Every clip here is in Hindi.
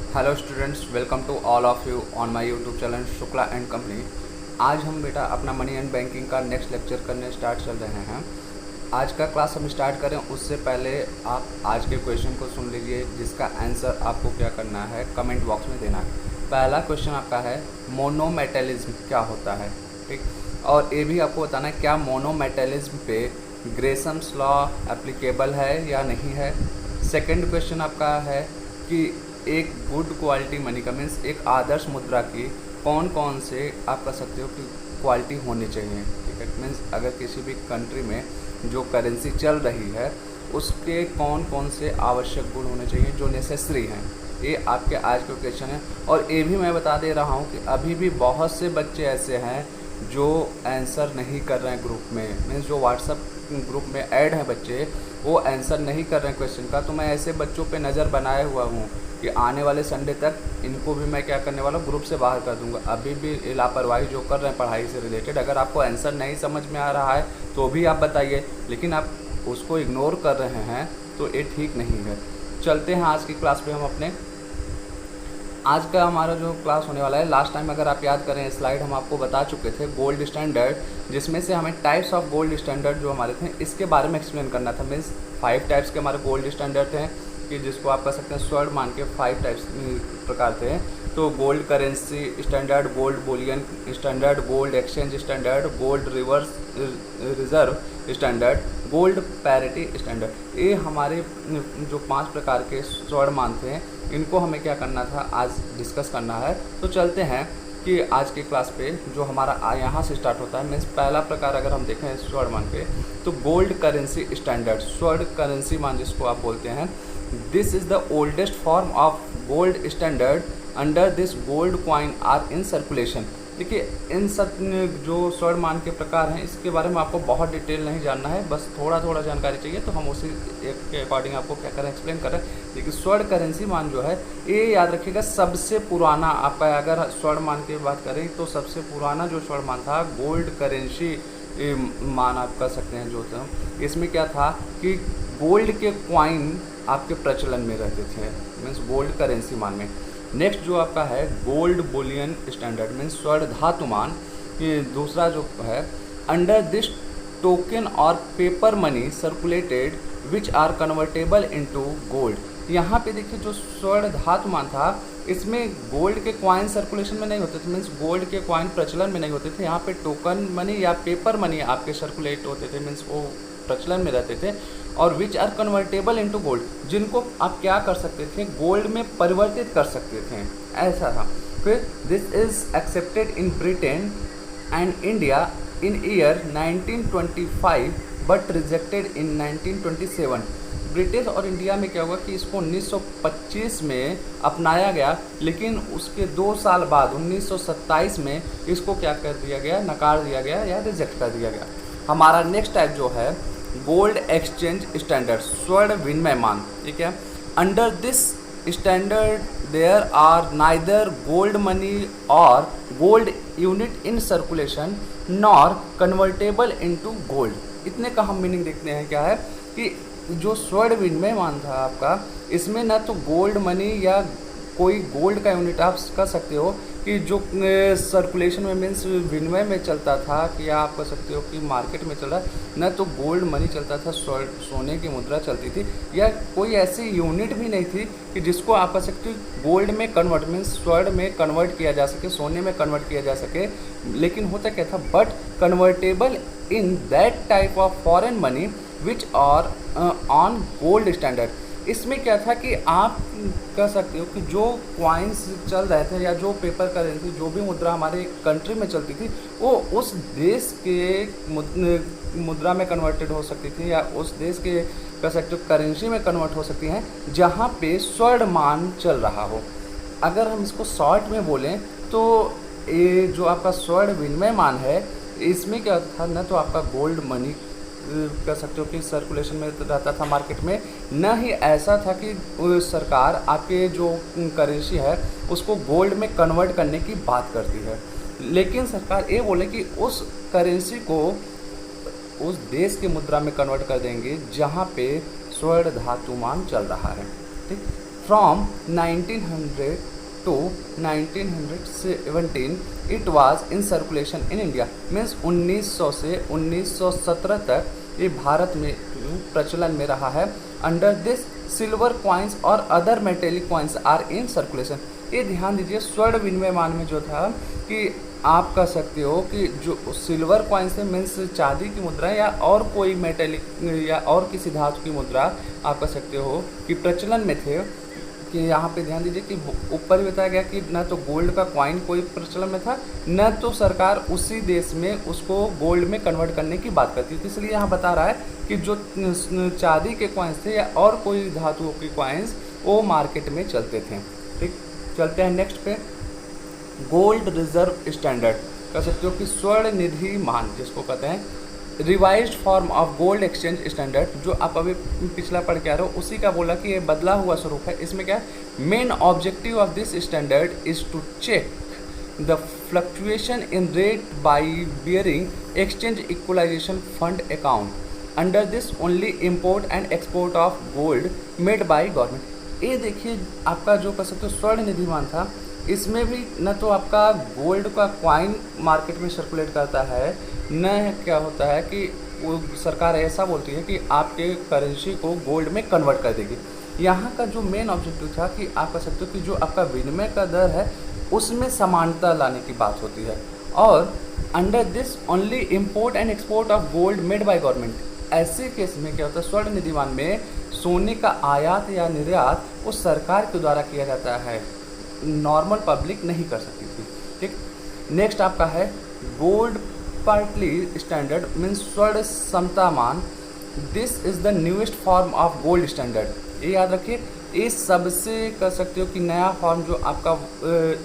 Hello students, welcome to all of you on my YouTube channel Shukla and company. आज हम बेटा अपना मनी एंड बैंकिंग का नेक्स्ट लेक्चर करने स्टार्ट चल रहे हैं। आज का क्लास हम स्टार्ट करें उससे पहले आप आज के क्वेश्चन को सुन लीजिए, जिसका आंसर आपको क्या करना है कमेंट बॉक्स में देना है। पहला क्वेश्चन आपका है मोनोमेटेलिज्म क्या होता है, ठीक। और ये भी आपको बताना है क्या मोनोमेटेलिज्म पे ग्रेसम्स लॉ एप्लीकेबल है या नहीं है। सेकंड क्वेश्चन आपका है कि एक गुड क्वालिटी मनी का मीन्स एक आदर्श मुद्रा की कौन कौन से आप कह सकते हो कि क्वालिटी होनी चाहिए, ठीक है। मीन्स अगर किसी भी कंट्री में जो करेंसी चल रही है उसके कौन कौन से आवश्यक गुण होने चाहिए जो नेसेसरी हैं, ये आपके आज के क्वेश्चन है। और ये भी मैं बता दे रहा हूँ कि अभी भी बहुत से बच्चे ऐसे हैं जो आंसर नहीं कर रहे हैं ग्रुप में, मीन्स जो व्हाट्सअप ग्रुप में ऐड हैं बच्चे वो आंसर नहीं कर रहे हैं क्वेश्चन का। तो मैं ऐसे बच्चों पे नज़र बनाए हुआ हूँ कि आने वाले संडे तक इनको भी मैं क्या करने वाला हूँ, ग्रुप से बाहर कर दूंगा। अभी भी लापरवाही जो कर रहे हैं पढ़ाई से रिलेटेड, अगर आपको आंसर नहीं समझ में आ रहा है तो भी आप बताइए, लेकिन आप उसको इग्नोर कर रहे हैं तो ये ठीक नहीं है। चलते हैं आज की क्लास पे हम अपने। आज का हमारा जो क्लास होने वाला है, लास्ट टाइम अगर आप याद करें स्लाइड हम आपको बता चुके थे गोल्ड स्टैंडर्ड, जिसमें से हमें टाइप्स ऑफ गोल्ड स्टैंडर्ड जो हमारे थे इसके बारे में एक्सप्लेन करना था। मीन्स 5 टाइप्स के हमारे गोल्ड स्टैंडर्ड थे कि जिसको आप कह सकते हैं स्वर्ण मान के 5 टाइप्स प्रकार थे। तो gold currency standard, gold Boolean standard, gold exchange standard, gold reserve standard, gold parity standard. ये हमारे जो 5 प्रकार के स्वर्ण मान थे, इनको हमें क्या करना था आज डिस्कस करना है। तो चलते हैं कि आज की क्लास पे जो हमारा यहाँ से स्टार्ट होता है। मीन्स पहला प्रकार अगर हम देखें स्वर्ण मान पे, तो गोल्ड करेंसी स्टैंडर्ड, स्वर्ण करेंसी मान जिसको आप बोलते हैं। This is the oldest form of gold standard, under this gold coin are in circulation. देखिए इन सब जो स्वर्ण मान के प्रकार हैं इसके बारे में आपको बहुत डिटेल नहीं जानना है, बस थोड़ा थोड़ा जानकारी चाहिए, तो हम उसी के अकॉर्डिंग आपको क्या करें एक्सप्लेन करें। देखिए स्वर्ण करेंसी मान जो है ये याद रखिएगा सबसे पुराना आपका, अगर स्वर्ण मान की बात करें तो सबसे पुराना जो स्वर्ण मान था गोल्ड करेंसी मान आप कह सकते हैं जो था। इसमें क्या था कि गोल्ड के क्वाइन आपके प्रचलन में रहते थे, मीन्स गोल्ड करेंसी मान में। नेक्स्ट जो आपका है गोल्ड बुलियन स्टैंडर्ड, मीन्स स्वर्ण धातुमान। ये दूसरा जो है अंडर दिस टोकन और paper money circulated which are convertible into gold. यहाँ पे देखिए जो स्वर्ण धातुमान था इसमें गोल्ड के क्वाइन सर्कुलेशन में नहीं होते थे, मीन्स गोल्ड के क्वाइन प्रचलन में नहीं होते थे। यहाँ पे टोकन मनी या पेपर मनी आपके सर्कुलेट होते थे, मीन्स वो प्रचलन में रहते थे। और which are convertible into gold, जिनको आप क्या कर सकते थे गोल्ड में परिवर्तित कर सकते थे, ऐसा था। फिर this is accepted in Britain and India in year 1925 but rejected in 1927। British और इंडिया में क्या हुआ कि इसको 1925 में अपनाया गया, लेकिन उसके 2 साल बाद 1927 में इसको क्या कर दिया गया, नकार दिया गया या रिजेक्ट कर दिया गया। हमारा नेक्स्ट टाइप जो है गोल्ड एक्सचेंज स्टैंडर्ड, स्वर्ण विनिमय मान, ठीक है। Under this standard there are neither gold money और gold unit in circulation nor convertible into gold. इतने का हम मीनिंग देखते हैं क्या है कि जो स्वर्ण विनिमय मान था आपका, इसमें ना तो गोल्ड मनी या कोई गोल्ड का यूनिट आप कह सकते हो कि जो सर्कुलेशन में मीन्स विनिमय में चलता था, कि आप कह सकते हो कि मार्केट में चल रहा है, न तो गोल्ड मनी चलता था, सोने की मुद्रा चलती थी, या कोई ऐसी यूनिट भी नहीं थी कि जिसको आप कह सकते हो गोल्ड में कन्वर्ट मीन्स स्वर्ण में कन्वर्ट किया जा सके, सोने में कन्वर्ट किया जा सके। लेकिन होता क्या था, but convertible in that type of foreign money which are on gold standard. इसमें क्या था कि आप कह सकते हो कि जो क्वाइंस चल रहे थे या जो पेपर करेंसी जो भी मुद्रा हमारे कंट्री में चलती थी वो उस देश के मुद्रा में कन्वर्टेड हो सकती थी, या उस देश के कह सकते हो करेंसी में कन्वर्ट हो सकती हैं जहाँ पे स्वर्ण मान चल रहा हो। अगर हम इसको शॉर्ट में बोलें तो ये जो आपका स्वर्ण विनिमय मान है इसमें क्या था, न तो आपका गोल्ड मनी कह सकते हो कि सर्कुलेशन में रहता था मार्केट में, न ही ऐसा था कि सरकार आपके जो करेंसी है उसको गोल्ड में कन्वर्ट करने की बात करती है। लेकिन सरकार ये बोले कि उस करेंसी को उस देश की मुद्रा में कन्वर्ट कर देंगे जहाँ पे स्वर्ण धातुमान चल रहा है, ठीक। From 1900 to 1917 it was in circulation in India. Means 1900 से 1917 तक ये भारत में प्रचलन में रहा है। अंडर दिस सिल्वर कॉइन्स और other metallic coins are in circulation. ये ध्यान दीजिए, स्वर्ण विनिमयमान में जो था कि आप कह सकते हो कि जो सिल्वर कॉइन्स थे मीन्स चांदी की मुद्रा या और कोई मेटेलिक या और किसी धातु की मुद्रा आप कह सकते हो कि प्रचलन में थे। कि यहाँ पे ध्यान दीजिए कि ऊपर ही बताया गया कि न तो गोल्ड का कॉइन कोई प्रचलन में था, न तो सरकार उसी देश में उसको गोल्ड में कन्वर्ट करने की बात करती थी। इसलिए यहाँ बता रहा है कि जो चांदी के कॉइन्स थे या और कोई धातुओं के कॉइन्स वो मार्केट में चलते थे। ठीक, चलते हैं नेक्स्ट पे। गोल्ड रिजर्व स्टैंडर्ड कह सकते हो कि स्वर्ण निधि मान जिसको कहते हैं, revised form of gold exchange standard, जो आप अभी पिछला पढ़ के आ रहे हो उसी का बोला कि ये बदला हुआ स्वरूप है। इसमें क्या है, main objective of this standard is to check the fluctuation in rate by bearing exchange equalisation fund account. Under this only import and export of gold made by government. ये देखिए आपका जो कह सकते हो स्वर्ण निधि मान था, इसमें भी न तो आपका गोल्ड का क्वाइन मार्केट में सर्कुलेट करता है, न क्या होता है कि वो सरकार ऐसा बोलती है कि आपके करेंसी को गोल्ड में कन्वर्ट कर देगी। यहाँ का जो मेन ऑब्जेक्टिव था कि आप कह सकते हो कि जो आपका विनिमय का दर है उसमें समानता लाने की बात होती है। और under this only import and export of gold made by government. ऐसे केस में क्या होता है, स्वर्ण निधिमान में सोने का आयात या निर्यात वो सरकार के द्वारा किया जाता है, नॉर्मल पब्लिक नहीं कर सकती थी। ठीक, नेक्स्ट आपका है गोल्ड पार्टली स्टैंडर्ड मीन्स स्वर्ण समता मान। This is the newest form of gold standard. ये याद रखिए, ये सबसे कह सकते हो कि नया फॉर्म जो आपका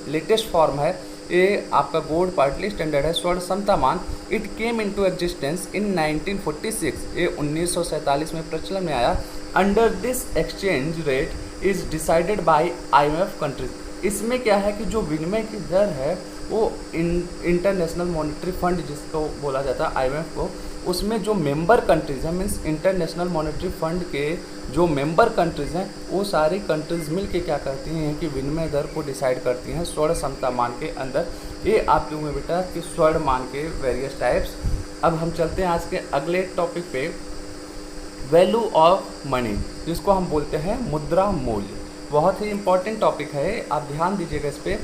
लेटेस्ट फॉर्म है, ये आपका गोल्ड पार्टली स्टैंडर्ड है, स्वर्ण समता मान। It came into existence in 1946। ये 1947 में प्रचलन में आया। Under this exchange rate is decided by IMF countries. इसमें क्या है कि जो विनिमय की दर है वो इंटरनेशनल मॉनेटरी फंड जिसको बोला जाता है IMF को, उसमें जो मेंबर कंट्रीज़ हैं मीन्स इंटरनेशनल मॉनेटरी फंड के जो मेंबर कंट्रीज़ हैं वो सारी कंट्रीज़ मिल के क्या करती हैं कि विनिमय दर को डिसाइड करती हैं स्वर्ण समता मान के अंदर। ये आप लोगों में बेटा कि स्वर्ण मान के वेरियस टाइप्स। अब हम चलते हैं आज के अगले टॉपिक पे, वैल्यू ऑफ मनी जिसको हम बोलते हैं मुद्रा मूल्य। बहुत ही इंपॉर्टेंट टॉपिक है, आप ध्यान दीजिएगा इस पर।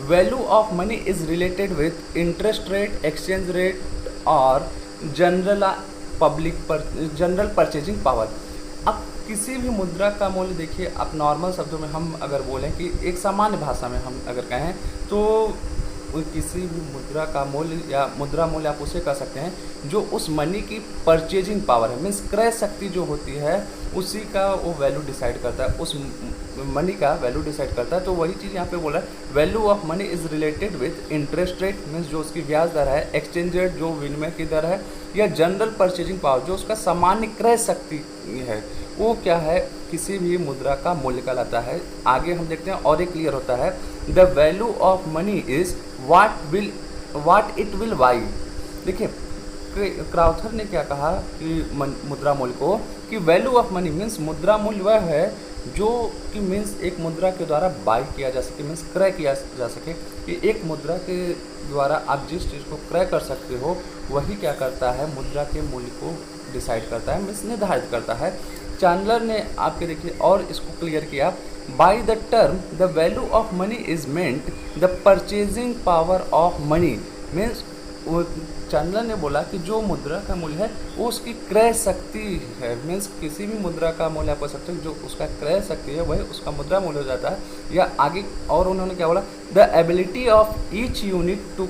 Value of money is related with interest rate, exchange rate और जनरल परचेजिंग पावर। अब किसी भी मुद्रा का मूल्य देखिए, आप नॉर्मल शब्दों में हम अगर बोलें कि एक सामान्य भाषा में हम अगर कहें तो किसी भी मुद्रा का मूल्य या मुद्रा मूल्य आप उसे कह सकते हैं जो उस मनी की परचेजिंग पावर है, मीन्स क्रय शक्ति जो होती है उसी का वो वैल्यू डिसाइड करता है, उस मनी का वैल्यू डिसाइड करता है। तो वही चीज़ यहाँ पे बोला है, value of money is related with interest rate means जो उसकी ब्याज दर है, एक्सचेंज रेट जो विनिमय की दर है, या जनरल परचेजिंग पावर जो उसका सामान्य क्रय शक्ति है, वो क्या है किसी भी मुद्रा का मूल्य कहलाता है। आगे हम देखते हैं और एक क्लियर होता है, the value of money is what it will by. देखिए क्राउथर ने क्या कहा कि मुद्रा मूल्य को कि वैल्यू ऑफ मनी मीन्स मुद्रा मूल्य वह है जो कि मीन्स एक मुद्रा के द्वारा बाई किया जा सके, मीन्स क्रय किया जा सके। कि एक मुद्रा के द्वारा आप जिस चीज़ को क्रय कर सकते हो वही क्या करता है मुद्रा के मूल्य को डिसाइड करता है, मीन्स निर्धारित करता है। चैंडलर ने आपके देखिए और इसको क्लियर किया, by the term the value of money is meant the purchasing power of money. Means वो चैंडलर ने बोला कि जो मुद्रा का मूल्य है वो उसकी क्रय शक्ति है, मीन्स किसी भी मुद्रा का मूल्य आप कह सकते हो जो उसका क्रय शक्ति है वही उसका मुद्रा मूल्य हो जाता है। या आगे और उन्होंने क्या बोला, the ability of each unit to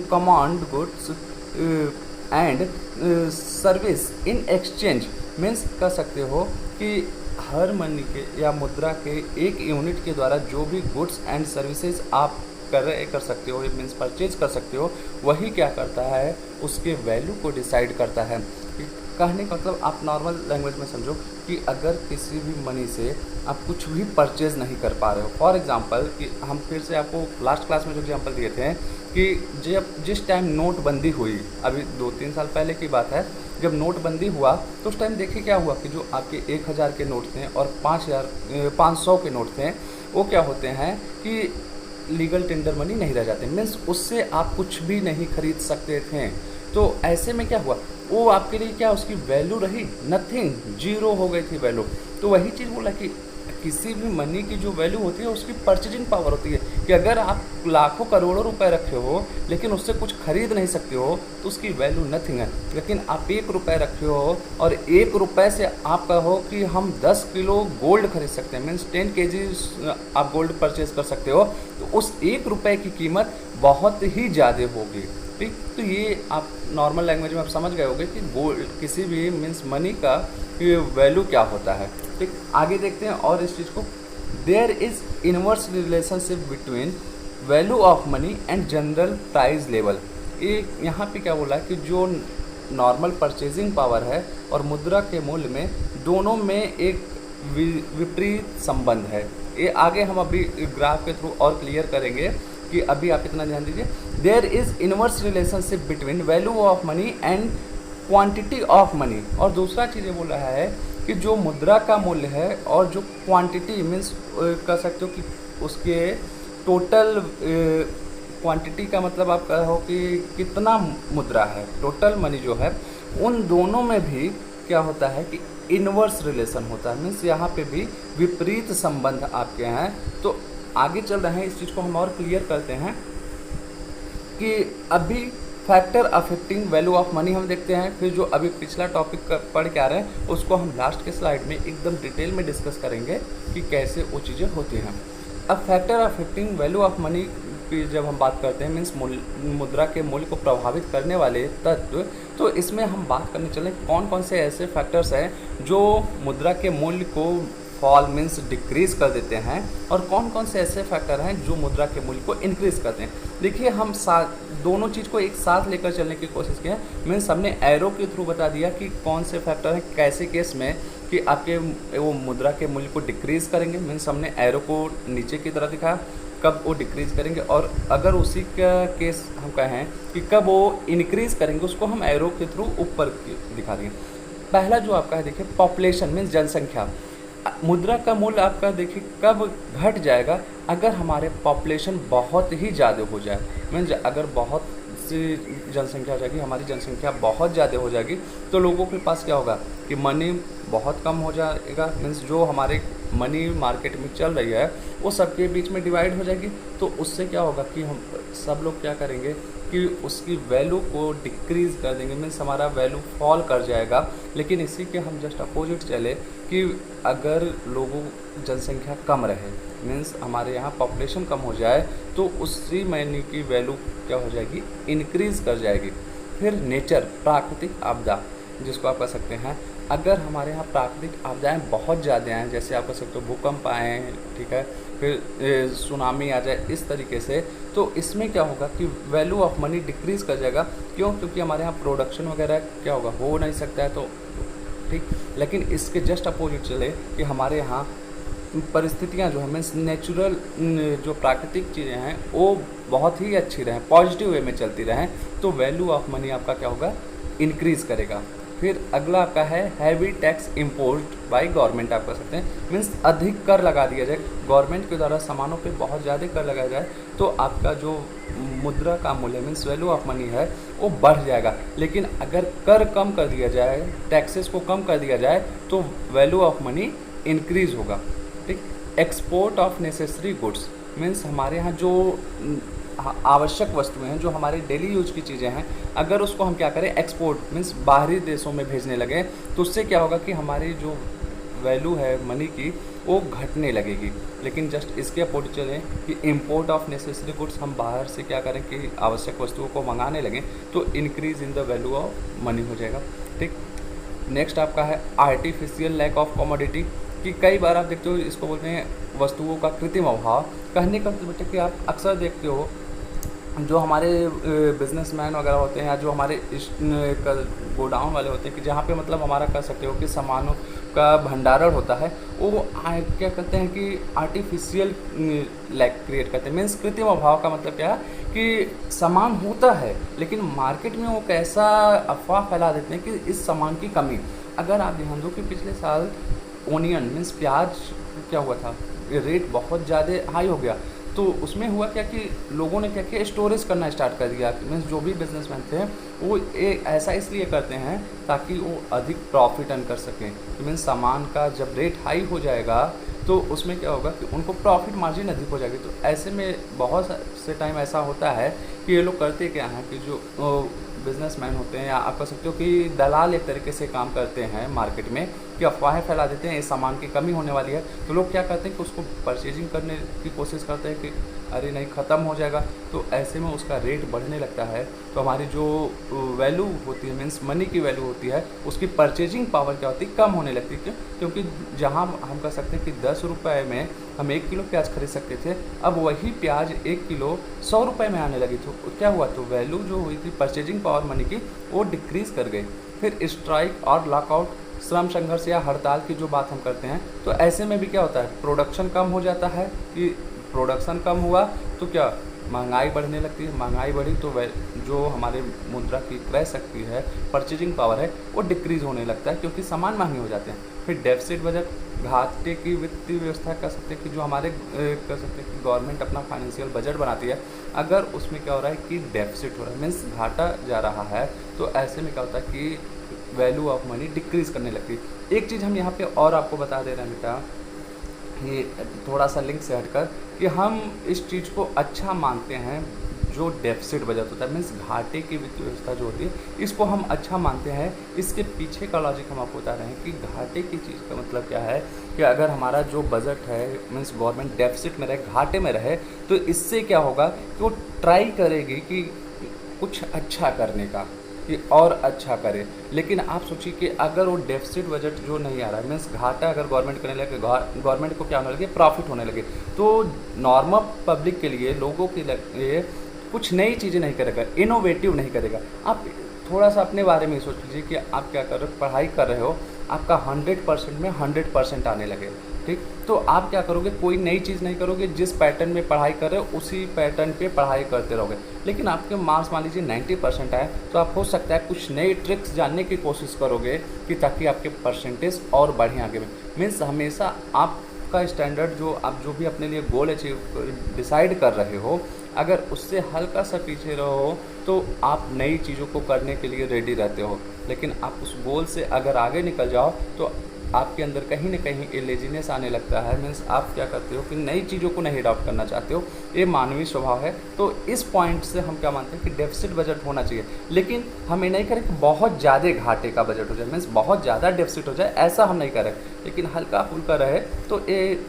command goods and service in exchange. Means कह सकते हो कि हर मनी के या मुद्रा के एक यूनिट के द्वारा जो भी गुड्स एंड सर्विसेज आप कर सकते हो, मीन्स परचेज कर सकते हो, वही क्या करता है उसके वैल्यू को डिसाइड करता है। कहने का मतलब आप नॉर्मल लैंग्वेज में समझो कि अगर किसी भी मनी से आप कुछ भी परचेज नहीं कर पा रहे हो। फॉर एग्जांपल कि हम फिर से आपको लास्ट क्लास में जो एग्जांपल दिए थे कि जब जिस टाइम नोटबंदी हुई, अभी 2-3 साल पहले की बात है, जब नोटबंदी हुआ तो उस टाइम देखिए क्या हुआ कि जो आपके 1000 के नोट थे और 500 के नोट थे, वो क्या होते हैं कि लीगल टेंडर मनी नहीं रह जाते, मीन्स उससे आप कुछ भी नहीं खरीद सकते थे। तो ऐसे में क्या हुआ, वो आपके लिए क्या उसकी वैल्यू रही, नथिंग, जीरो हो गई थी वैल्यू। तो वही चीज़ बोला कि किसी भी मनी की जो वैल्यू होती है उसकी परचेजिंग पावर होती है, कि अगर आप लाखों करोड़ों रुपए रखे हो लेकिन उससे कुछ खरीद नहीं सकते हो तो उसकी वैल्यू नथिंग है। लेकिन आप 1 रुपये रखे हो और 1 रुपये से आप कहो कि हम 10 किलो गोल्ड खरीद सकते हैं, मीन्स 10 केजी आप गोल्ड परचेज कर सकते हो, तो उस 1 रुपये की कीमत बहुत ही ज़्यादा होगी। ठीक, तो ये आप नॉर्मल लैंग्वेज में आप समझ गए होंगे कि गोल्ड किसी भी मीन्स मनी का वैल्यू क्या होता है। ठीक, आगे देखते हैं और इस चीज़ को। There is inverse relationship between value of money and general price level. ये यहाँ पे क्या बोला कि जो नॉर्मल परचेजिंग पावर है और मुद्रा के मूल्य में, दोनों में एक विपरीत संबंध है। ये आगे हम अभी ग्राफ के थ्रू और क्लियर करेंगे कि अभी आप इतना ध्यान दीजिए। There is inverse relationship between value of money and quantity of money. और दूसरा चीज़ ये बोल रहा है कि जो मुद्रा का मूल्य है और जो क्वांटिटी मीन्स कह सकते हो कि उसके टोटल क्वांटिटी का मतलब आप कहो कि कितना मुद्रा है, टोटल मनी जो है, उन दोनों में भी क्या होता है कि इनवर्स रिलेशन होता है, मीन्स यहाँ पे भी विपरीत संबंध आपके हैं। तो आगे चल रहे हैं, इस चीज़ को हम और क्लियर करते हैं कि अभी factor affecting value of money हम देखते हैं, फिर जो अभी पिछला टॉपिक पढ़ के आ रहे हैं उसको हम लास्ट के स्लाइड में एकदम डिटेल में डिस्कस करेंगे कि कैसे वो चीज़ें होती हैं। अब factor affecting value of money की जब हम बात करते हैं, मीन्स मुद्रा के मूल्य को प्रभावित करने वाले तत्व, तो इसमें हम बात करने चले कौन कौन से ऐसे फैक्टर्स हैं जो मुद्रा के मूल्य को फॉल मीन्स डिक्रीज़ कर देते हैं, और कौन कौन से ऐसे फैक्टर हैं जो मुद्रा के मूल्य को इंक्रीज़ करते हैं। देखिए, हम दोनों चीज़ को एक साथ लेकर चलने की कोशिश की है। मीन्स हमने एरो के थ्रू बता दिया कि कौन से फैक्टर हैं कैसे केस में कि आपके वो मुद्रा के मूल्य को डिक्रीज़ करेंगे, मीन्स हमने एरो को नीचे की तरह दिखाया कब वो डिक्रीज़ करेंगे, और अगर उसी का केस हम कहें कि कब वो इंक्रीज़ करेंगे उसको हम एरो के थ्रू ऊपर दिखा देंगे। पहला जो आपका है देखिए पॉपुलेशन मीन्स जनसंख्या। मुद्रा का मूल्य आपका देखिए कब घट जाएगा, अगर हमारे पॉपुलेशन बहुत ही ज़्यादा हो जाए, मीन्स अगर बहुत सी जनसंख्या हो जाएगी, हमारी जनसंख्या बहुत ज़्यादा हो जाएगी, तो लोगों के पास क्या होगा कि मनी बहुत कम हो जाएगा, मीन्स जो हमारे मनी मार्केट में चल रही है वो सबके बीच में डिवाइड हो जाएगी। तो उससे क्या होगा कि हम सब लोग क्या करेंगे कि उसकी वैल्यू को डिक्रीज़ कर देंगे, मीन्स हमारा वैल्यू फॉल कर जाएगा। लेकिन इसी के हम जस्ट अपोजिट चले कि अगर लोगों जनसंख्या कम रहे, मीन्स हमारे यहाँ पॉपुलेशन कम हो जाए, तो उसी मनी की वैल्यू क्या हो जाएगी, इंक्रीज़ कर जाएगी। फिर नेचर प्राकृतिक आपदा जिसको आप कह सकते हैं, अगर हमारे यहाँ प्राकृतिक आपदाएँ बहुत ज़्यादा हैं, जैसे आप कह सकते हो भूकंप आए, ठीक है, फिर सुनामी आ जाए, इस तरीके से, तो इसमें क्या होगा कि वैल्यू ऑफ मनी डिक्रीज़ कर जाएगा। क्यों? क्योंकि हमारे यहाँ प्रोडक्शन वगैरह क्या होगा, हो नहीं सकता है, तो ठीक। लेकिन इसके जस्ट अपोजिट चले कि हमारे यहाँ परिस्थितियाँ जो है मीन्स नेचुरल जो प्राकृतिक चीज़ें हैं वो बहुत ही अच्छी रहें, पॉजिटिव वे में चलती रहें, तो वैल्यू ऑफ मनी आपका क्या होगा, इंक्रीज़ करेगा। फिर अगला आपका है heavy tax imposed by government, आप कह सकते हैं, मीन्स अधिक कर लगा दिया जाए, गवर्नमेंट के द्वारा सामानों पे बहुत ज़्यादा कर लगाया जाए, तो आपका जो मुद्रा का मूल्य मीन्स वैल्यू ऑफ मनी है वो बढ़ जाएगा। लेकिन अगर कर कम कर दिया जाए, टैक्सेस को कम कर दिया जाए, तो वैल्यू ऑफ मनी इंक्रीज़ होगा। ठीक। Export of necessary goods means हमारे यहाँ जो आवश्यक वस्तुएं हैं, जो हमारे डेली यूज की चीज़ें हैं, अगर उसको हम क्या करें, एक्सपोर्ट मीन्स बाहरी देशों में भेजने लगे, तो उससे क्या होगा कि हमारी जो वैल्यू है मनी की वो घटने लगेगी। लेकिन जस्ट इसके अपोजिट चलें कि इंपोर्ट ऑफ नेसेसरी गुड्स, हम बाहर से क्या करें कि आवश्यक वस्तुओं को मंगाने लगें, तो increase in the value of money हो जाएगा। ठीक। नेक्स्ट आपका है आर्टिफिशियल लैक ऑफ कमोडिटी, कि कई बार आप देखते हो इसको बोलते हैं वस्तुओं का कृत्रिम अभाव। कहने का मतलब कि आप अक्सर देखते हो जो हमारे बिजनेसमैन वगैरह होते हैं या जो हमारे गोडाउन वाले होते हैं कि जहाँ पे मतलब हमारा कह सकते हो कि सामानों का भंडारण होता है, वो क्या करते हैं कि आर्टिफिशियल लैक क्रिएट करते हैं। मीन्स कृत्रिम अभाव का मतलब क्या है कि सामान होता है लेकिन मार्केट में वो कैसा अफवाह फैला देते हैं कि इस सामान की कमी। अगर आप ध्यान दो कि पिछले साल ओनियन मीन्स प्याज क्या हुआ था, रेट बहुत ज़्यादा हाई हो गया। तो उसमें हुआ क्या कि लोगों ने क्या किया, स्टोरेज करना स्टार्ट कर दिया। मीन्स जो भी बिजनेसमैन थे वो ऐसा इसलिए करते हैं ताकि वो अधिक प्रॉफिट अर्न कर सकें। मीन्स सामान का जब रेट हाई हो जाएगा तो उसमें क्या होगा कि उनको प्रॉफिट मार्जिन अधिक हो जाएगी। तो ऐसे में बहुत से टाइम ऐसा होता है कि ये लोग करते क्या हैं कि जो बिजनेसमैन होते हैं या आप कह सकते हो कि दलाल एक तरीके से काम करते हैं मार्केट में कि अफवाहें फैला देते हैं इस सामान की कमी होने वाली है। तो लोग क्या करते हैं कि उसको परचेजिंग करने की कोशिश करते हैं कि अरे नहीं ख़त्म हो जाएगा, तो ऐसे में उसका रेट बढ़ने लगता है। तो हमारी जो वैल्यू होती है मीन्स मनी की वैल्यू होती है, उसकी परचेजिंग पावर क्या होती है, कम होने लगती है। क्यों? क्योंकि जहाँ हम कह सकते हैं कि 10 रुपये में हम 1 किलो प्याज खरीद सकते थे, अब वही प्याज 1 किलो 100 रुपये में आने लगी। तो क्या हुआ, तो वैल्यू जो हुई थी परचेजिंग पावर मनी की वो डिक्रीज़ कर गई। फिर स्ट्राइक और लॉकआउट, श्रम संघर्ष या हड़ताल की जो बात हम करते हैं, तो ऐसे में भी क्या होता है, प्रोडक्शन कम हो जाता है। कि प्रोडक्शन कम हुआ तो क्या, महंगाई बढ़ने लगती है। महंगाई बढ़ी तो जो हमारे मुद्रा की क्रय शक्ति है, परचेजिंग पावर है, वो डिक्रीज़ होने लगता है क्योंकि सामान महंगे हो जाते हैं। फिर डेफिसिट बजट, घाटे की वित्तीय व्यवस्था कह सकते हैं कि जो हमारे कह सकते हैं कि गवर्नमेंट अपना फाइनेंशियल बजट बनाती है, अगर उसमें क्या हो रहा है कि डेफिसिट हो रहा है मीन्स घाटा जा रहा है, तो ऐसे में क्या होता है कि वैल्यू ऑफ मनी डिक्रीज़ करने लगती है। एक चीज़ हम यहाँ पे और आपको बता दे रहे हैं बेटा, ये थोड़ा सा लिंक से हटकर, कि हम इस चीज़ को अच्छा मानते हैं जो डेफिसिट बजट होता है मीन्स घाटे की वित्तीय व्यवस्था जो होती है, इसको हम अच्छा मानते हैं। इसके पीछे का लॉजिक हम आपको बता रहे हैं कि घाटे की चीज़ का मतलब क्या है कि अगर हमारा जो बजट है मीन्स गवर्नमेंट डेफिसिट में रहे, घाटे में रहे, तो इससे क्या होगा कि वो ट्राई करेगी कि कुछ अच्छा करने का, कि और अच्छा करे। लेकिन आप सोचिए कि अगर वो डेफिसिट बजट जो नहीं आ रहा है मीन्स घाटा अगर गवर्नमेंट करने लगे, गवर्नमेंट को क्या होने लगे, प्रॉफिट होने लगे, तो नॉर्मल पब्लिक के लिए, लोगों के लिए कुछ नई चीज़ें नहीं करेगा, इनोवेटिव नहीं करेगा। आप थोड़ा सा अपने बारे में सोच लीजिए कि आप क्या कर रहे हो, पढ़ाई कर रहे हो, आपका 100% में 100% आने लगे, ठीक, तो आप क्या करोगे, कोई नई चीज़ नहीं करोगे, जिस पैटर्न में पढ़ाई कर रहे हो उसी पैटर्न पे पढ़ाई करते रहोगे। लेकिन आपके मार्क्स मान लीजिए 90% आए, तो आप हो सकता है कुछ नए ट्रिक्स जानने की कोशिश करोगे कि ताकि आपके परसेंटेज और बढ़े आगे में। मीन्स हमेशा आपका स्टैंडर्ड जो आप जो भी अपने लिए गोल अचीव डिसाइड कर रहे हो, अगर उससे हल्का सा पीछे रहो तो आप नई चीज़ों को करने के लिए रेडी रहते हो। लेकिन आप उस गोल से अगर आगे निकल जाओ तो आपके अंदर कहीं ना कहीं ये लेजीनेस आने लगता है। मीन्स आप क्या करते हो कि नई चीज़ों को नहीं अडॉप्ट करना चाहते हो, ये मानवीय स्वभाव है। तो इस पॉइंट से हम क्या मानते हैं कि डेफिसिट बजट होना चाहिए, लेकिन हम ये नहीं करें कि बहुत ज़्यादा घाटे का बजट हो जाए, मीन्स बहुत ज़्यादा डेफिसिट हो जाए, ऐसा हम नहीं करें। लेकिन हल्का फुल्का रहे तो ये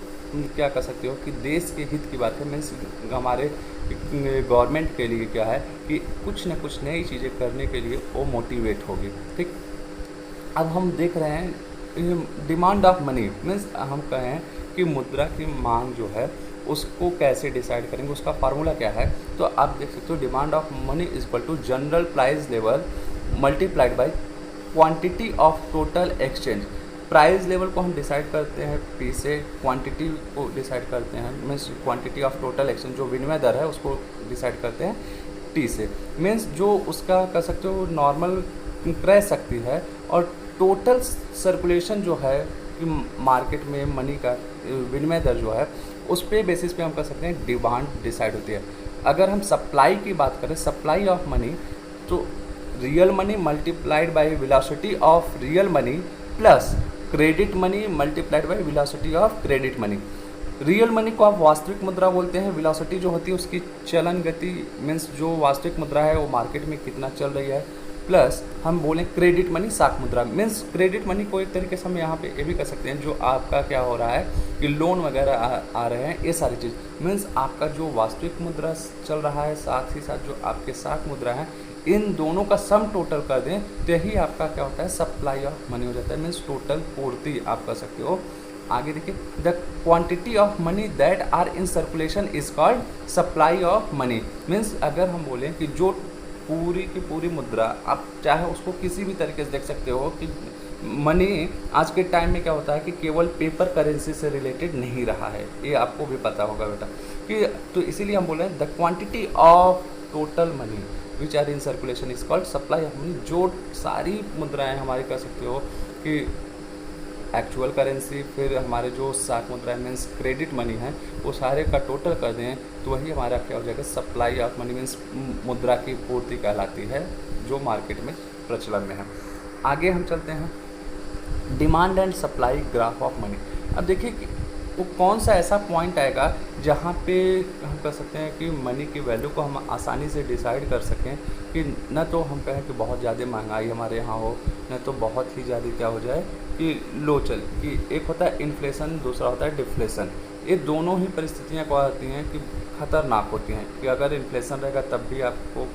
क्या कर सकते हो कि देश के हित की बात है। मीन्स हमारे गवर्नमेंट के लिए क्या है कि कुछ न कुछ नई चीज़ें करने के लिए वो मोटिवेट होगी, ठीक। अब हम देख रहे हैं डिमांड ऑफ मनी, मीन्स हम कहें कि मुद्रा की मांग जो है उसको कैसे डिसाइड करेंगे, उसका फार्मूला क्या है। तो आप देख सकते हो demand of money is equal to general price level multiplied by quantity of total exchange. Price level को हम डिसाइड करते हैं पी से, क्वांटिटी को डिसाइड करते हैं means quantity of total exchange जो विनिमय दर है उसको डिसाइड करते हैं टी से। मीन्स जो उसका कह सकते हो नॉर्मल क्रय शक्ति है, और टोटल सर्कुलेशन जो है कि मार्केट में मनी का विनिमय दर जो है उस पे बेसिस पे हम कह सकते हैं डिमांड डिसाइड होती है। अगर हम सप्लाई की बात करें, सप्लाई ऑफ मनी, तो real money multiplied by velocity of real money plus credit money multiplied by velocity of credit money. Real money को आप वास्तविक मुद्रा बोलते हैं, वेलोसिटी जो होती है उसकी चलन गति, मीन्स जो वास्तविक मुद्रा है वो मार्केट में कितना चल रही है, प्लस हम बोलें क्रेडिट मनी साख मुद्रा। मीन्स क्रेडिट मनी को एक तरीके से हम यहाँ पे ये भी कर सकते हैं जो आपका क्या हो रहा है कि लोन वगैरह आ रहे हैं, ये सारी चीज़। मीन्स आपका जो वास्तविक मुद्रा चल रहा है, साथ ही साथ जो आपके साख मुद्रा है, इन दोनों का सम टोटल कर दें तो यही आपका क्या होता है, सप्लाई ऑफ मनी हो जाता है। मीन्स टोटल पूर्ति आप कर सकते हो आगे देखिए, the quantity of money that are in circulation is called supply of money. Means अगर हम बोलें कि जो पूरी की पूरी मुद्रा, आप चाहे उसको किसी भी तरीके से देख सकते हो कि मनी आज के टाइम में क्या होता है कि केवल पेपर करेंसी से रिलेटेड नहीं रहा है, ये आपको भी पता होगा बेटा कि, तो इसीलिए हम बोल रहे हैं the quantity of total money which are in circulation is called supply of money. जो सारी मुद्राएं हमारी कह सकते हो कि एक्चुअल करेंसी, फिर हमारे जो साख मुद्राएं मीन्स क्रेडिट मनी है, वो सारे का टोटल कर दें तो वही हमारा क्या हो जाएगा, सप्लाई ऑफ मनी मीन्स मुद्रा की पूर्ति कहलाती है जो मार्केट में प्रचलन में है। आगे हम चलते हैं, demand and supply graph of money. अब देखिए कि वो कौन सा ऐसा पॉइंट आएगा जहाँ पे हम कह सकते हैं कि मनी की वैल्यू को हम आसानी से डिसाइड कर सकें कि न तो हम कहें कि बहुत ज़्यादा महंगाई हमारे यहाँ हो, न तो बहुत ही ज़्यादा क्या हो जाए कि लो चल, कि एक होता है इन्फ्लेशन, दूसरा होता है डिफ्लेशन। ये दोनों ही परिस्थितियाँ क्या होती हैं कि खतरनाक होती हैं, कि अगर इन्फ्लेशन रहेगा तब भी आपको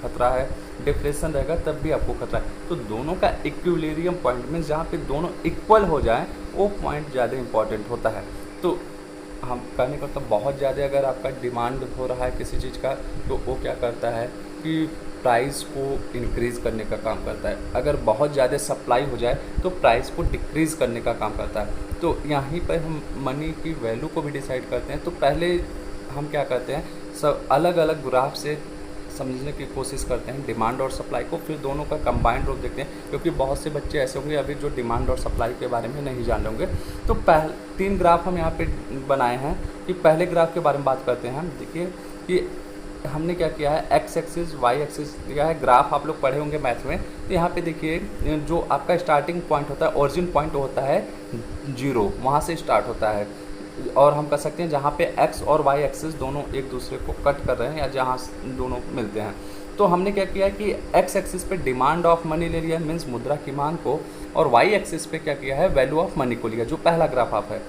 खतरा है, डिफ्लेशन रहेगा तब भी आपको खतरा है। तो दोनों का इक्विलिब्रियम पॉइंट मीन्स जहाँ पे दोनों इक्वल हो जाए वो पॉइंट ज़्यादा इंपॉर्टेंट होता है। तो हम कहने का तो बहुत ज़्यादा अगर आपका डिमांड हो रहा है किसी चीज़ का, तो वो क्या करता है कि प्राइस को इंक्रीज़ करने का काम करता है। अगर बहुत ज़्यादा सप्लाई हो जाए तो प्राइस को डिक्रीज़ करने का काम करता है। तो यहीं पर हम मनी की वैल्यू को भी डिसाइड करते हैं। तो पहले हम क्या करते हैं, सब अलग अलग ग्राफ से समझने की कोशिश करते हैं डिमांड और सप्लाई को, फिर दोनों का कंबाइंड रूप देखते हैं, क्योंकि बहुत से बच्चे ऐसे होंगे अभी जो डिमांड और सप्लाई के बारे में नहीं जान होंगे। तो तीन ग्राफ हम यहाँ पे बनाए हैं कि पहले ग्राफ के बारे में बात करते हैं हम। देखिए कि हमने क्या किया है, एक्स एक्सिस वाई एक्सिस दिया है, ग्राफ आप लोग पढ़े होंगे मैथ में। तो यहाँ पे देखिए जो आपका स्टार्टिंग पॉइंट होता है, ओरिजिन पॉइंट होता है 0, वहाँ से स्टार्ट होता है। और हम कह सकते हैं जहाँ पे एक्स और वाई एक्सिस दोनों एक दूसरे को कट कर रहे हैं या जहाँ दोनों मिलते हैं। तो हमने क्या किया कि एक्स एक्सिस पे डिमांड ऑफ मनी ले लिया मीन्स मुद्रा की मांग को, और वाई एक्सिस पे क्या किया है, वैल्यू ऑफ मनी को लिया, जो पहला ग्राफ आप है।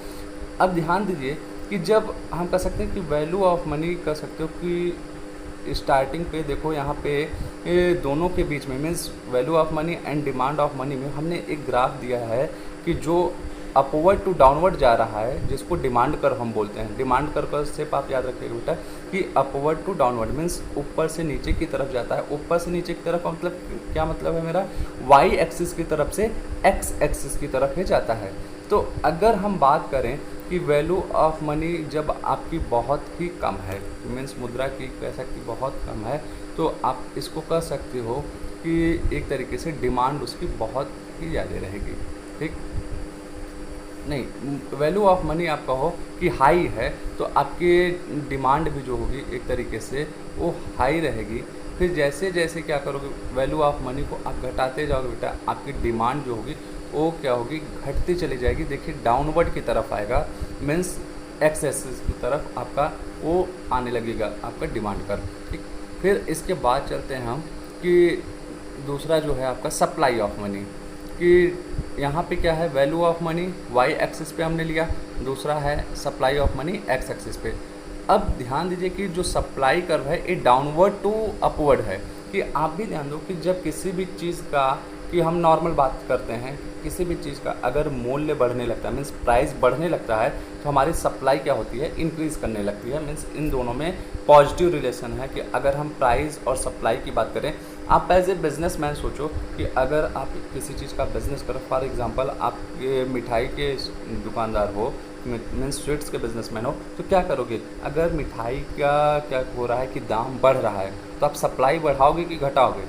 अब ध्यान दीजिए कि जब हम कह सकते हैं कि वैल्यू ऑफ मनी कह सकते हो कि स्टार्टिंग पे देखो यहाँ पे दोनों के बीच में means value of money and demand of money में हमने एक ग्राफ दिया है कि जो अपवर्ड टू डाउनवर्ड जा रहा है, जिसको डिमांड कर हम बोलते हैं। डिमांड कर से आप याद रखिएगा बेटा कि अपवर्ड टू डाउनवर्ड मीन्स ऊपर से नीचे की तरफ जाता है। ऊपर से नीचे की तरफ मतलब क्या मतलब है मेरा, वाई एक्सिस की तरफ से एक्स एक्सिस की तरफ ही जाता है। तो अगर हम बात करें कि वैल्यू ऑफ मनी जब आपकी बहुत ही कम है, मीन्स मुद्रा की कह सकती बहुत कम है, तो आप इसको कह सकते हो कि एक तरीके से डिमांड उसकी बहुत ही ज़्यादा रहेगी। ठीक नहीं, वैल्यू ऑफ मनी आप कहो कि हाई है तो आपकी डिमांड भी जो होगी एक तरीके से वो हाई रहेगी। फिर जैसे जैसे क्या करोगे, वैल्यू ऑफ मनी को आप घटाते जाओगे बेटा, आपकी डिमांड जो होगी वो क्या होगी, घटती चली जाएगी। देखिए डाउनवर्ड की तरफ आएगा मीन्स एक्स एक्सिस की तरफ आपका वो आने लगेगा आपका डिमांड कर। ठीक, फिर इसके बाद चलते हैं हम कि दूसरा जो है आपका सप्लाई ऑफ मनी, कि यहाँ पे क्या है, value of money why axis पे हमने लिया, दूसरा है supply of money x axis पे। अब ध्यान दीजिए कि जो सप्लाई कर्व है ये डाउनवर्ड टू अपवर्ड है। कि आप भी ध्यान दो कि जब किसी भी चीज़ का, कि हम नॉर्मल बात करते हैं, किसी भी चीज़ का अगर मूल्य बढ़ने लगता है मीन्स प्राइस बढ़ने लगता है तो हमारी सप्लाई क्या होती है, इंक्रीज़ करने लगती है। मीन्स इन दोनों में पॉजिटिव रिलेशन है। कि अगर हम प्राइस और सप्लाई की बात करें, आप एज ए बिजनेसमैन सोचो कि अगर आप किसी चीज़ का बिज़नेस करो, फॉर एग्जांपल आप ये मिठाई के दुकानदार हो मीन्स स्वीट्स के बिजनेसमैन हो, तो क्या करोगे, अगर मिठाई का क्या हो रहा है कि दाम बढ़ रहा है तो आप सप्लाई बढ़ाओगे कि घटाओगे?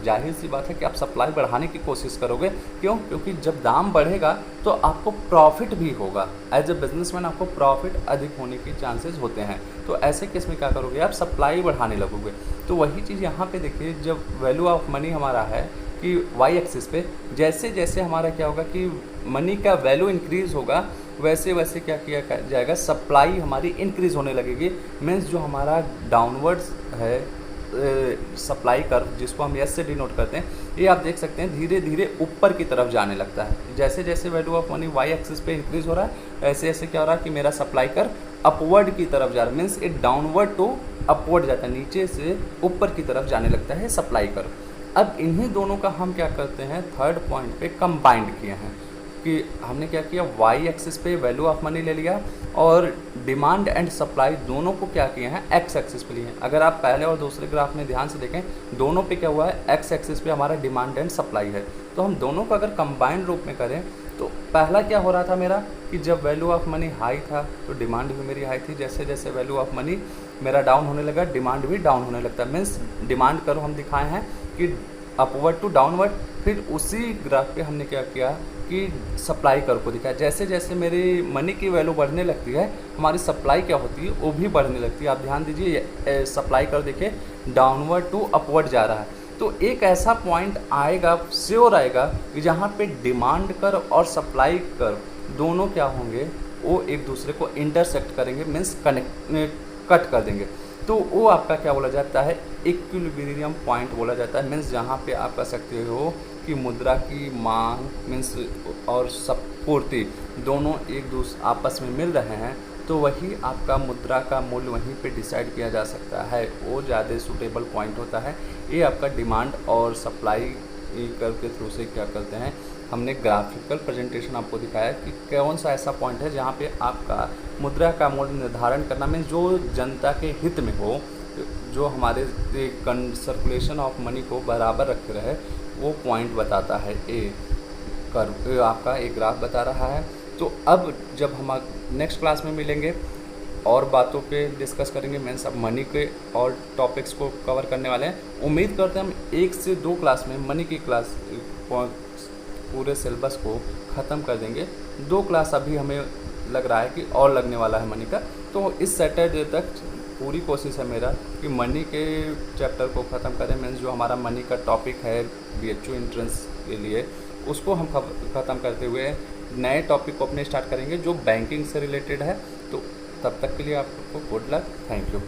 जाहिर सी बात है कि आप सप्लाई बढ़ाने की कोशिश करोगे। क्यों? क्योंकि जब दाम बढ़ेगा तो आपको प्रॉफिट भी होगा। एज ए बिजनेसमैन आपको प्रॉफिट अधिक होने के चांसेस होते हैं। तो ऐसे केस में क्या करोगे, आप सप्लाई बढ़ाने लगोगे। तो वही चीज़ यहाँ पे देखिए, जब वैल्यू ऑफ मनी हमारा है कि वाई एक्सिस पे, जैसे जैसे हमारा क्या होगा कि मनी का वैल्यू इंक्रीज़ होगा, वैसे वैसे क्या किया जाएगा, सप्लाई हमारी इंक्रीज़ होने लगेगी। मीन्स जो हमारा डाउनवर्ड्स है सप्लाई कर्व, जिसको हम एस से डिनोट करते हैं, ये आप देख सकते हैं धीरे धीरे ऊपर की तरफ जाने लगता है। जैसे जैसे value of money why axis पे इंक्रीज़ हो रहा है, ऐसे ऐसे क्या हो रहा है कि मेरा सप्लाई कर्व अपवर्ड की तरफ जा रहा है। Means it downward to upward जाता है, नीचे से ऊपर की तरफ जाने लगता है सप्लाई कर्व। अब इन्हीं दोनों का हम क्या करते हैं, थर्ड पॉइंट पे कंबाइंड किए हैं। कि हमने क्या किया, वाई एक्सिस पे वैल्यू ऑफ मनी ले लिया और डिमांड एंड सप्लाई दोनों को क्या किए हैं, एक्स एक्सिस पे लिए हैं। अगर आप पहले और दूसरे ग्राफ में ध्यान से देखें, दोनों पे क्या हुआ है, एक्स एक्सिस पे हमारा डिमांड एंड सप्लाई है। तो हम दोनों को अगर कंबाइंड रूप में करें तो पहला क्या हो रहा था मेरा कि जब वैल्यू ऑफ मनी हाई था तो डिमांड भी मेरी हाई थी, जैसे जैसे वैल्यू ऑफ मनी मेरा डाउन होने लगा डिमांड भी डाउन होने लगता है। मीन्स डिमांड कर्व हम दिखाए हैं कि अपवर्ड टू डाउनवर्ड। फिर उसी ग्राफ पे हमने क्या किया कि सप्लाई कर्व को दिखाया, जैसे जैसे मेरी मनी की वैल्यू बढ़ने लगती है हमारी सप्लाई क्या होती है वो भी बढ़ने लगती है। आप ध्यान दीजिए सप्लाई कर्व देखिए डाउनवर्ड टू अपवर्ड जा रहा है। तो एक ऐसा पॉइंट आएगा, श्योर आएगा कि जहाँ पे डिमांड कर्व और सप्लाई कर्व दोनों क्या होंगे, वो एक दूसरे को इंटरसेक्ट करेंगे, मीन्स कट कर देंगे। तो वो आपका क्या बोला जाता है, इक्विलिब्रियम पॉइंट बोला जाता है। मीन्स जहाँ पे आप कह सकते हो कि मुद्रा की मांग मीन्स और पूर्ति दोनों एक दूसरे आपस में मिल रहे हैं, तो वही आपका मुद्रा का मूल्य वहीं पे डिसाइड किया जा सकता है, वो ज़्यादा सूटेबल पॉइंट होता है। ये आपका डिमांड और सप्लाई कर्व के थ्रू से क्या करते हैं, हमने ग्राफिकल प्रेजेंटेशन आपको दिखाया कि कौन सा ऐसा पॉइंट है जहाँ पे आपका मुद्रा का मूल्य निर्धारण करना में जो जनता के हित में हो, जो हमारे सर्कुलेशन ऑफ मनी को बराबर रखे रहे, वो पॉइंट बताता है। कर्व आपका एक ग्राफ बता रहा है। तो अब जब हम नेक्स्ट क्लास में मिलेंगे और बातों पे डिस्कस करेंगे, मीन्स अब मनी के और टॉपिक्स को कवर करने वाले हैं। उम्मीद करते हैं हम 1 से 2 क्लास में मनी की क्लास पूरे सिलेबस को ख़त्म कर देंगे। 2 क्लास अभी हमें लग रहा है कि और लगने वाला है मनी का। तो इस सैटरडे तक पूरी कोशिश है मेरा कि मनी के चैप्टर को ख़त्म करें। मीन्स जो हमारा मनी का टॉपिक है BHU एंट्रेंस के लिए, उसको हम ख़त्म करते हुए नए टॉपिक को अपने स्टार्ट करेंगे जो बैंकिंग से रिलेटेड है। तो तब तक के लिए आपको गुड लक, थैंक यू।